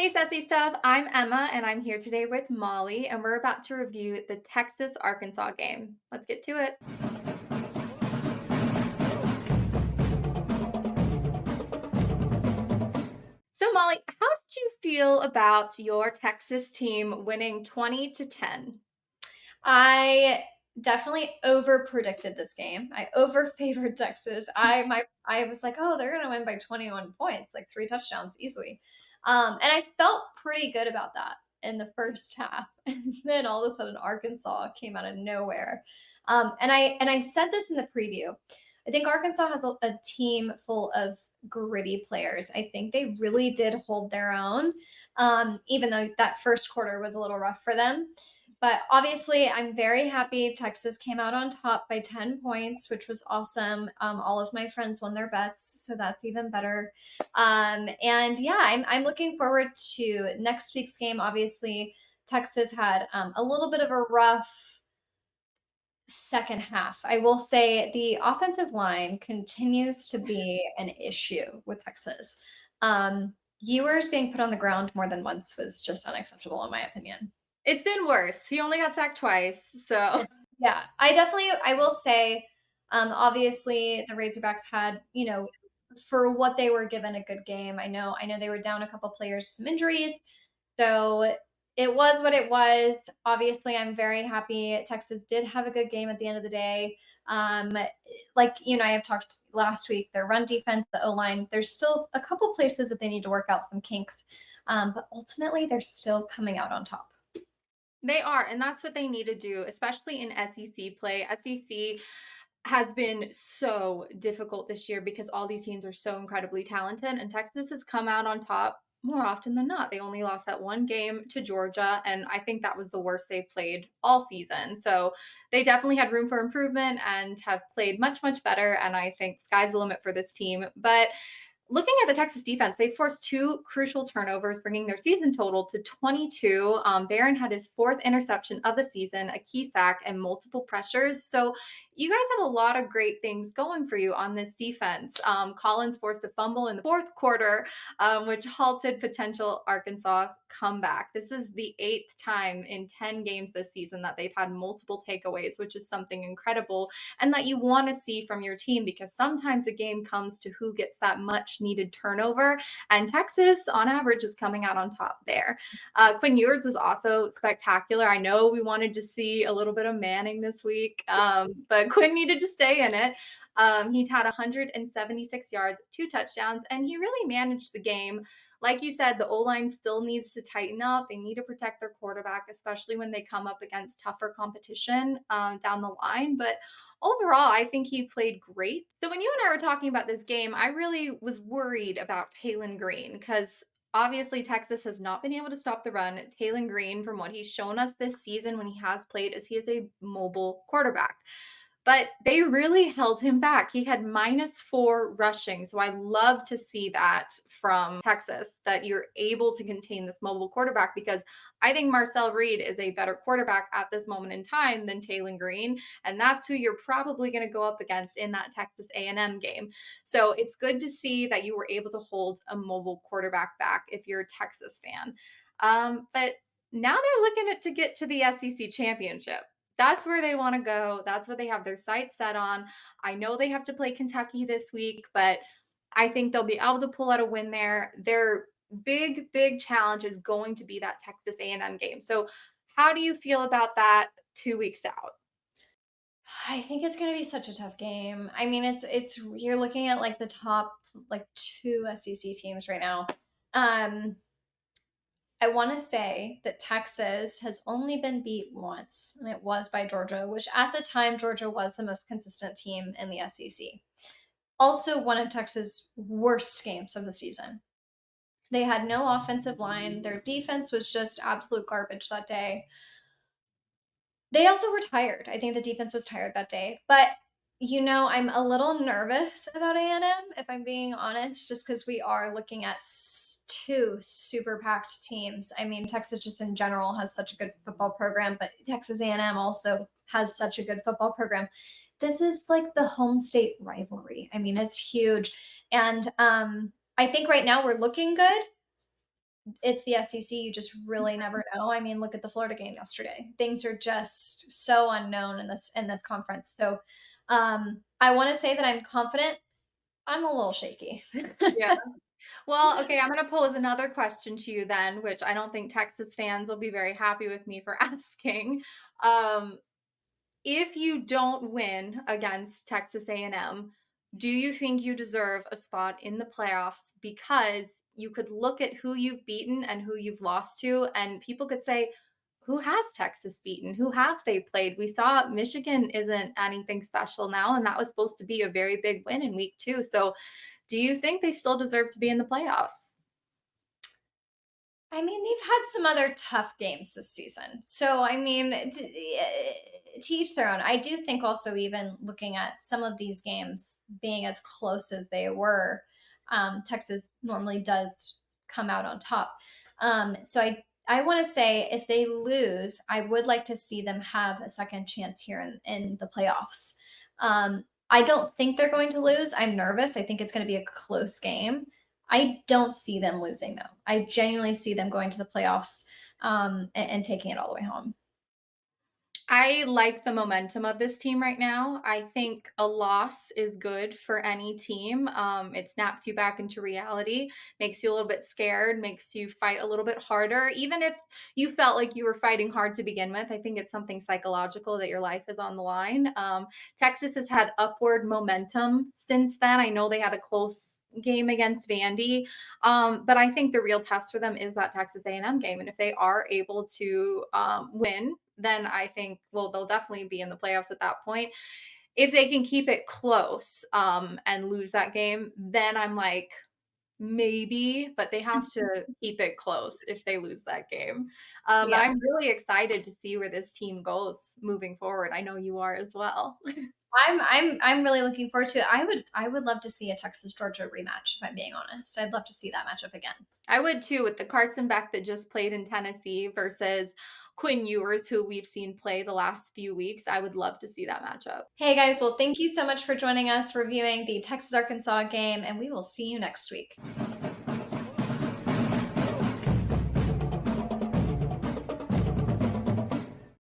Hey, Sassy Stuff. I'm Emma, and I'm here today with Molly, and we're about to review the Texas Arkansas game. Let's get to it. So, Molly, how did you feel about your Texas team winning 20-10? I definitely over predicted this game. I over favored Texas. I was like, oh, they're gonna win by 21 points, like 3 touchdowns easily. And I felt pretty good about that in the first half. And then all of a sudden Arkansas came out of nowhere. And I said this in the preview. I think Arkansas has a team full of gritty players. I think they really did hold their own, even though that first quarter was a little rough for them. But obviously, I'm very happy Texas came out on top by 10 points, which was awesome. All of my friends won their bets, so that's even better. And yeah, I'm looking forward to next week's game. Obviously, Texas had a little bit of a rough second half. I will say the offensive line continues to be an issue with Texas. Ewers being put on the ground more than once was just unacceptable, in my opinion. It's been worse. He only got sacked twice, so Yeah, I will say, obviously the Razorbacks had, for what they were given a good game. I know they were down a couple players, some injuries. So it was what it was. Obviously, I'm very happy Texas did have a good game at the end of the day. Like you and I have talked last week, their run defense, the O line, there's still a couple places that they need to work out some kinks. But ultimately, they're still coming out on top. they are, and that's what they need to do, especially in SEC play. SEC has been so difficult this year because all these teams are so incredibly talented, and Texas has come out on top more often than not. They only lost that one game to Georgia, and I think that was the worst they've played all season. So they definitely had room for improvement and have played much, much better. And I think sky's the limit for this team. But looking at the Texas defense, they forced two crucial turnovers, bringing their season total to 22. Barron had his fourth interception of the season, a key sack, and multiple pressures. So you guys have a lot of great things going for you on this defense. Collins forced a fumble in the fourth quarter, which halted potential Arkansas comeback. This is the eighth time in 10 games this season that they've had multiple takeaways, which is something incredible and that you want to see from your team because sometimes a game comes to who gets that much needed turnover. And Texas, on average, is coming out on top there. Quinn Ewers was also spectacular. I know we wanted to see a little bit of Manning this week, but Quinn needed to stay in it. He had 176 yards, 2 touchdowns, and he really managed the game. Like you said, the O line still needs to tighten up. They need to protect their quarterback, especially when they come up against tougher competition down the line. But overall, I think he played great. So when you and I were talking about this game, I really was worried about Taylon Green because obviously Texas has not been able to stop the run. Taylon Green, from what he's shown us this season when he has played, is he is a mobile quarterback. But they really held him back. He had -4 rushing. So I love to see that from Texas, that you're able to contain this mobile quarterback because I think Marcel Reed is a better quarterback at this moment in time than Taylon Green. And that's who you're probably going to go up against in that Texas A&M game. So it's good to see that you were able to hold a mobile quarterback back if you're a Texas fan. But now they're looking at to get to the SEC championship. That's where they want to go. That's what they have their sights set on. I know they have to play Kentucky this week, but I think they'll be able to pull out a win there. Their big challenge is going to be that Texas A&M game. So, how do you feel about that 2 weeks out? I think it's gonna be such a tough game. I mean, it's you're looking at like the top like two SEC teams right now. Um, I want to say that Texas has only been beat once, and it was by Georgia, which at the time Georgia was the most consistent team in the SEC. Also, one of Texas' worst games of the season. They had no offensive line. Their defense was just absolute garbage that day. They also were tired. I think the defense was tired that day. But I'm a little nervous about A&M, if I'm being honest, just because we are looking at two super packed teams. I mean, Texas just in general has such a good football program, but Texas A&M also has such a good football program. This is like the home state rivalry. I mean, it's huge, and I think right now we're looking good. it's the SEC. You just really never know. I mean, look at the Florida game yesterday. Things are just so unknown in this conference. So I want to say that I'm confident. I'm a little shaky. Yeah. Well, okay, I'm gonna pose another question to you then, which I don't think Texas fans will be very happy with me for asking. Um, if you don't win against Texas A&M, do you think you deserve a spot in the playoffs? Because you could look at who you've beaten and who you've lost to, and people could say, who has Texas beaten? Who have they played? We saw Michigan isn't anything special now, and that was supposed to be a very big win in week 2. So, do you think they still deserve to be in the playoffs? I mean, they've had some other tough games this season. So, I mean, to each their own. I do think also, even looking at some of these games being as close as they were, Texas normally does come out on top. So I want to say if they lose, I would like to see them have a second chance here in the playoffs. I don't think they're going to lose. I'm nervous. I think it's going to be a close game. I don't see them losing though. I genuinely see them going to the playoffs and taking it all the way home. I like the momentum of this team right now. I think a loss is good for any team. It snaps you back into reality, makes you a little bit scared, makes you fight a little bit harder. Even if you felt like you were fighting hard to begin with, I think it's something psychological that your life is on the line. Texas has had upward momentum since then. I know they had a close game against Vandy, but I think the real test for them is that Texas A&M game, and if they are able to win, then I think, well, they'll definitely be in the playoffs at that point. If they can keep it close and lose that game, then I'm like, maybe, but they have to keep it close if they lose that game. But Yeah. I'm really excited to see where this team goes moving forward. I know you are as well. I'm really looking forward to it. I would love to see a Texas Georgia rematch, if I'm being honest. I'd love to see that matchup again. I would too, with the Carson Beck that just played in Tennessee versus Quinn Ewers, who we've seen play the last few weeks. I would love to see that matchup. Hey guys, well thank you so much for joining us reviewing the Texas Arkansas game, and we will see you next week.